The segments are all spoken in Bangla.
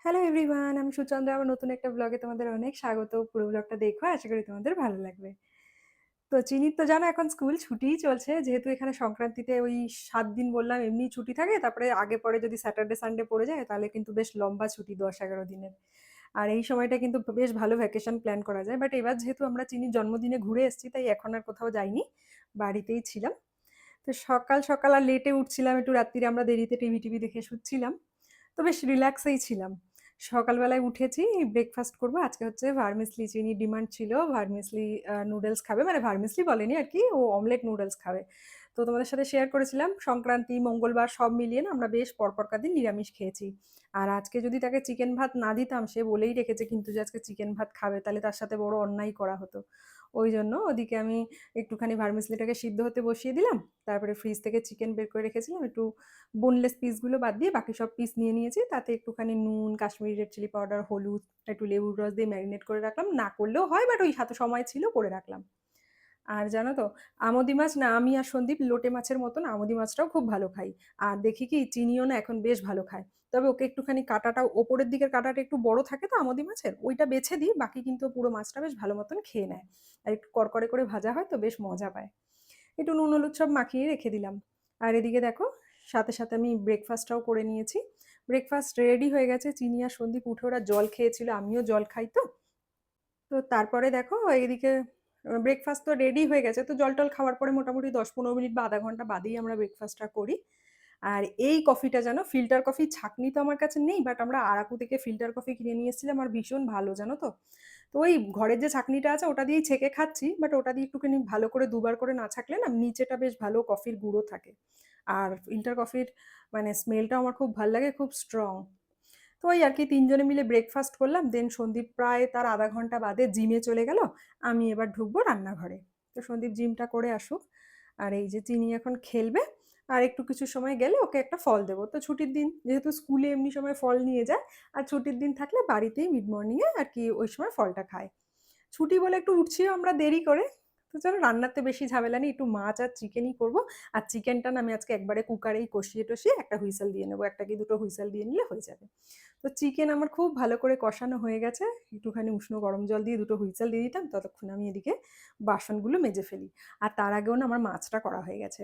হ্যালো এভরিওয়ান, আমি সুচন্দ্রা। আমার নতুন একটা ব্লগে তোমাদের অনেক স্বাগত। পুরো ব্লগটা দেখো, আশা করি তোমাদের ভালো লাগবে। তো চিনির তো জানো এখন স্কুল ছুটিই চলছে, যেহেতু এখানে সংক্রান্তিতে ওই 7 দিন বললাম এমনি ছুটি থাকে, তারপরে আগে পরে যদি স্যাটারডে সানডে পড়ে যায় তাহলে কিন্তু বেশ লম্বা ছুটি, 10-11 দিনের। আর এই সময়টা কিন্তু বেশ ভালো ভ্যাকেশন প্ল্যান করা যায়, বাট এবার যেহেতু আমরা চিনির জন্মদিনে ঘুরে এসেছি তাই এখন আর কোথাও যাইনি, বাড়িতেই ছিলাম। তো সকাল সকাল আর লেটে উঠছিলাম, একটু রাত্রিরে আমরা দেরিতে টিভি টিভি দেখে শুচ্ছিলাম, তো বেশ রিল্যাক্সেই ছিলাম। সকালবেলায় উঠেছি, ব্রেকফাস্ট করব। আজকে হচ্ছে ভার্মিসলি, চিনি ডিমান্ড ছিল ভার্মিসলি নুডলস খাবে, মানে ভার্মিসলি বলেনি আর কি, ও অমলেট নুডলস খাবে। তো তোমাদের সাথে শেয়ার করেছিলাম সংক্রান্তি মঙ্গলবার সব মিলিয়ে না আমরা বেশ পরপর দিন নিরামিষ খেয়েছি। আর আজকে যদি তাকে চিকেন ভাত না দিতাম, সে বলেই রেখেছে কিন্তু যে আজকে চিকেন ভাত খাবে, তাহলে তার সাথে বড় অন্যায় করা হতো। ওই জন্য ওদিকে আমি একটুখানি ভার্মিসলিটাকে সিদ্ধ হতে বসিয়ে দিলাম। তারপরে ফ্রিজ থেকে চিকেন বের করে রেখেছিলাম, একটু বোনলেস পিসগুলো বাদ দিয়ে বাকি সব পিস নিয়ে নিয়েছি, তাতে একটুখানি নুন, কাশ্মীরি রেড চিলি পাউডার, হলুদ, একটু লেবুর রস দিয়ে ম্যারিনেট করে রাখলাম। না করলেও হয়, বাট ওই হাতে সময় ছিল করে রাখলাম। আর জানো তো, আমোদি মাছ না, আমি আর সন্দীপ লোটে মাছের মতন আমোদি মাছটাও খুব ভালো খাই। আর দেখি কি চিনিও না এখন বেশ ভালো খায়। তবে ওকে একটুখানি কাঁটাটা, ওপরের দিকের কাঁটাটা একটু বড় থাকে তো আমোদি মাছের, ওইটা বেছে দিই, বাকি কিন্তু পুরো মাছটা বেশ ভালো মতন খেয়ে নেয়। আর একটু কড়কড়ে করে ভাজা হয় তো বেশ মজা পায়। একটু নুন হলুদ সব মাখিয়ে রেখে দিলাম। আর এদিকে দেখো, সাথে সাথে আমি ব্রেকফাস্টটাও করে নিয়েছি। ব্রেকফাস্ট রেডি হয়ে গেছে, চিনি আর সন্দীপ উঠে ওরা জল খেয়েছিল, আমিও জল খাই তো। তো তারপরে দেখো এইদিকে ব্রেকফাস্ট তো রেডি হয়ে গেছে, তো জল টল খাওয়ার পরে মোটামুটি 10-15 মিনিট বা আধা ঘন্টা বাদেই আমরা ব্রেকফাস্টটা করি। আর এই কফিটা জানো, ফিল্টার কফি, ছাঁকনি তো আমার কাছে নেই, বাট আমরা আরাকু থেকে ফিল্টার কফি কিনে নিয়ে এসেছিলাম, আর ভীষণ ভালো জানো তো। তো ওই ঘরের যে ছাঁকনিটা আছে ওটা দিয়েই ছেঁকে খাচ্ছি, বাট ওটা দিয়ে একটুখানি ভালো করে দুবার করে না ছাঁকলে না নিচেটা বেশ ভালো কফির গুঁড়ো থাকে। আর ফিল্টার কফির মানে স্মেলটা আমার খুব ভালো লাগে, খুব স্ট্রং। তো ওই আর কি, তিনজনে মিলে ব্রেকফাস্ট করলাম, দেন সন্দীপ প্রায় তার আধা ঘন্টা বাদে জিমে চলে গেল। আমি এবার ঢুকবো রান্নাঘরে। তো সন্দীপ জিমটা করে আসুক। আর এই যে চিনি এখন খেলবে। আর একটু কিছু সময় গেলে ওকে একটা ফল দেবো, তো ছুটির দিন যেহেতু স্কুলে এমনি সময় ফল নিয়ে যায়, আর ছুটির দিন থাকলে বাড়িতেই মিড মর্নিংয়ে আর কি ওই সময় ফলটা খায়। ছুটি বলে একটু উঠছিও আমরা দেরি করে। তো চলো, রান্নাতে বেশি ঝামেলা নেই, একটু মাছ আর চিকেনই করবো। আর চিকেনটা না আমি আজকে একবারে কুকারেই কষিয়ে টষিয়ে একটা হুইসেল দিয়ে নেবো, একটা কি দুটো হুইসেল দিয়ে নিলে হয়ে যাবে। তো চিকেন আমার খুব ভালো করে কষানো হয়ে গেছে। একটুখানি উষ্ণ গরম জল দিয়ে দুটো হুইসেল দিয়ে দিতাম, ততক্ষণ আমি এদিকে বাসনগুলো মেজে ফেলি। আর তার আগেও না আমার মাছটা করা হয়ে গেছে।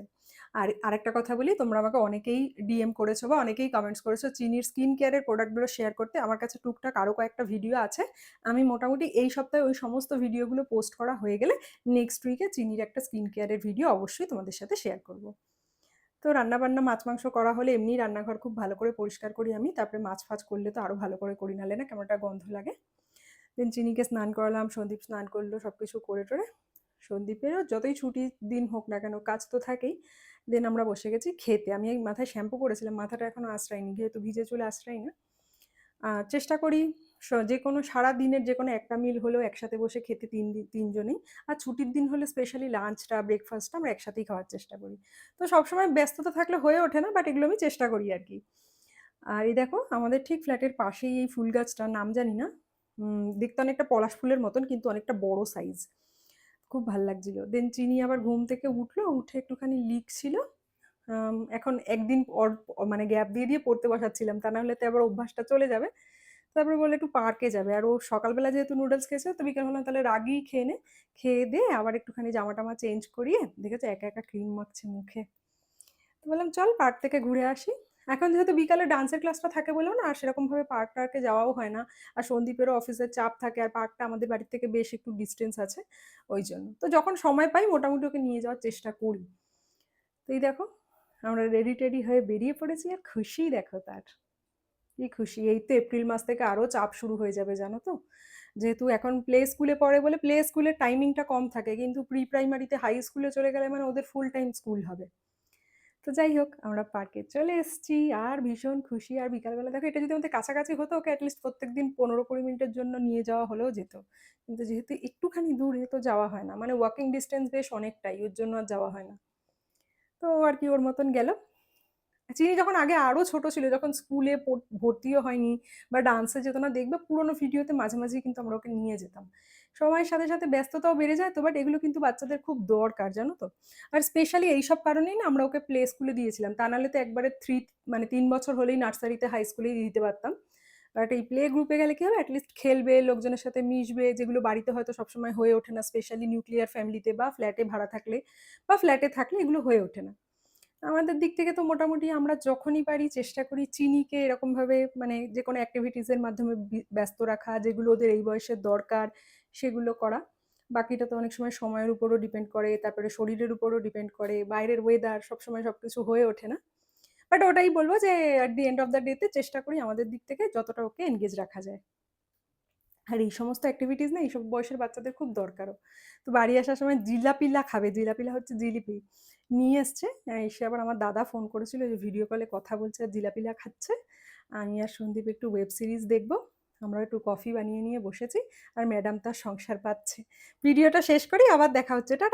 আর আরেকটা কথা বলি, তোমরা আমাকে অনেকেই ডিএম করেছো বা অনেকেই কমেন্টস করেছো চিনির স্কিন কেয়ারের প্রোডাক্টগুলো শেয়ার করতে। আমার কাছে টুকটাক আরও কয়েকটা ভিডিও আছে। আমি মোটামুটি এই সপ্তাহে ওই সমস্ত ভিডিওগুলো পোস্ট করা হয়ে গেলে নেক্সট উইকে চিনির একটা স্কিন কেয়ারের ভিডিও অবশ্যই তোমাদের সাথে শেয়ার করব। তো রান্নাবান্না মাছ মাংস করা হলে এমনি রান্নাঘর খুব ভালো করে পরিষ্কার করি আমি, তারপরে মাছ ফাছ করলে তো আরও ভালো করে করি, নাহলে না কেমন একটা গন্ধ লাগে। দেন চিনিকে স্নান করালাম, সন্দীপ স্নান করলো, সব কিছু করে টোরে সন্দীপেরও যতই ছুটির দিন হোক না কেন কাজ তো থাকেই। দেন আমরা বসে গেছি খেতে। আমি এই মাথায় শ্যাম্পু করেছিলাম, মাথাটা এখনো আশ্রাইনি, যেহেতু ভিজে চুলে আশ্রাই না। চেষ্টা করি যে কোনো সারা দিনের যে কোনো একটা মিল হলেও একসাথে বসে খেতে, তিনজনেই। আর ছুটির দিন হলে স্পেশালি লাঞ্চটা ব্রেকফাস্টটা আমরা একসাথেই খাওয়ার চেষ্টা করি। তো সবসময় ব্যস্ততা থাকলে হয়ে ওঠে না, বাট এগুলো আমি চেষ্টা করি আর কি। আর এই দেখো, আমাদের ঠিক ফ্ল্যাটের পাশেই এই ফুল গাছটার নাম জানি না, দেখতে অনেকটা পলাশ ফুলের মতন কিন্তু অনেকটা বড় সাইজ, খুব ভাল লাগছিল। দেন চিনি আবার ঘুম থেকে উঠলো, উঠে একটুখানি লিখছিল। এখন একদিন মানে গ্যাপ দিয়ে দিয়ে পড়তে বসাচ্ছিলাম, তা না হলে তো আবার অভ্যাসটা চলে যাবে। তারপরে বললো একটু পার্কে যাবে, আর ও সকালবেলা যেহেতু নুডলস খেয়েছে তো বিকেল হলাম তাহলে রাগি খেয়ে নে। খেয়ে দিয়ে আবার একটুখানি জামা টামা চেঞ্জ করিয়ে দেখেছো একা একা ক্রিম মাখছে মুখে। তো বললাম চল পার্ক থেকে ঘুরে আসি। এখন যেহেতু বিকালে ডান্সের ক্লাসটা থাকে বলেও না আর সেরকম ভাবে পার্ক টার্কে যাওয়াও হয় না। আর সন্দীপেরও অফিসের চাপ থাকে, আর পার্কটা আমাদের বাড়ির থেকে বেশ একটু ডিস্টেন্স আছে, ওই জন্য তো যখন সময় পাই মোটামুটি ওকে নিয়ে যাওয়ার চেষ্টা করি। তো এই দেখো, আমরা রেডি টেডি হয়ে বেরিয়ে পড়েছি, আর খুশি দেখো তার, কি খুশি। এই তো এপ্রিল মাস থেকে আরো চাপ শুরু হয়ে যাবে জানো তো, যেহেতু এখন প্লে স্কুলে পড়ে বলে প্লে স্কুলের টাইমিংটা কম থাকে, কিন্তু প্রি প্রাইমারিতে হাই স্কুলে চলে গেলে মানে ওদের ফুল টাইম স্কুল হবে। তো যাই হোক, আমরা পার্কে চলে এসেছি আর ভীষণ খুশি। আর বিকালবেলা দেখো, এটা যদি আমাদের কাছাকাছি হতো ওকে অ্যাটলিস্ট প্রত্যেকদিন 15-20 মিনিটের জন্য নিয়ে যাওয়া হলেও যেত, কিন্তু যেহেতু একটুখানি দূরে তো যাওয়া হয় না, মানে ওয়াকিং ডিস্টেন্স বেশ অনেকটাই, ওর জন্য আর যাওয়া হয় না। তো আর কি ওর মতন গেল। চিনি যখন আগে আরো ছোট ছিল, যখন স্কুলে ভর্তিও হয়নি বা ডান্সে যেত না, দেখবে পুরোনো ভিডিওতে মাঝে মাঝে কিন্তু আমরা ওকে নিয়ে যেতাম। সময়ের সাথে সাথে ব্যস্ততাও বেড়ে যায় তো, বাট এগুলো কিন্তু বাচ্চাদের খুব দরকার জানো তো। আর স্পেশালি এইসব কারণেই না আমরা ওকে প্লে স্কুলে দিয়েছিলাম, তা নাহলে তো একবারে মানে 3 বছর হলেই নার্সারিতে হাই স্কুলেই দিতে পারতাম। বাট এই প্লে গ্রুপে গেলে কি হবে, অ্যাটলিস্ট খেলবে, লোকজনের সাথে মিশবে, যেগুলো বাড়িতে হয়তো সবসময় হয়ে ওঠে না, স্পেশালি নিউক্লিয়ার ফ্যামিলিতে বা ফ্ল্যাটে ভাড়া থাকলে বা ফ্ল্যাটে থাকলে এগুলো হয়ে ওঠে না। আমাদের দিক থেকে তো মোটামুটি আমরা যখনই পারি চেষ্টা করি চিনিকে এরকমভাবে মানে যে কোনো অ্যাক্টিভিটিসের মাধ্যমে ব্যস্ত রাখা, যেগুলো ওদের এই বয়সের দরকার সেগুলো করা। বাকিটা তো অনেক সময় সময়ের উপরও ডিপেন্ড করে, তারপরে শরীরের উপরও ডিপেন্ড করে, বাইরের ওয়েদার সবসময় সবকিছু হয়ে ওঠে না। বাট ওটাই বলবো যে at the end of the ডেতে চেষ্টা করি আমাদের দিক থেকে যতটা ওকে এনগেজ রাখা যায়। আর এই সমস্ত অ্যাক্টিভিটিস না এইসব বয়সের বাচ্চাদের খুব দরকারও। তো বাড়ি আসার সময় জিলাপিলা খাবে, জিলাপিলা হচ্ছে জিলিপি নিয়ে এসছে। এসে আবার আমার দাদা ফোন করেছিল, যে ভিডিও কলে কথা বলছে আর জিলাপিলা খাচ্ছে। আমি আর সন্দীপ একটু ওয়েব সিরিজ দেখবো, আমরা একটু কফি বানিয়ে নিয়ে বসেছি, আর ম্যাডাম তার সংসার পাচ্ছে। ভিডিওটা শেষ করি, আবার দেখা হচ্ছে, টাটা।